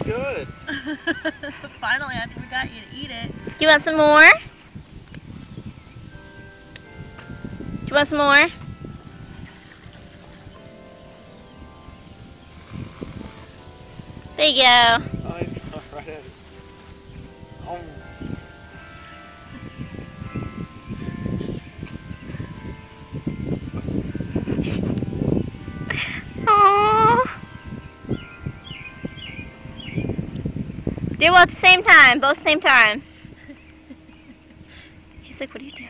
good. Finally, after we got you to eat it. You want some more? Do you want some more? There you go. Oh, he's going right at it. Oh. Aww. Do it at the same time, both same time. He's like, what are you doing?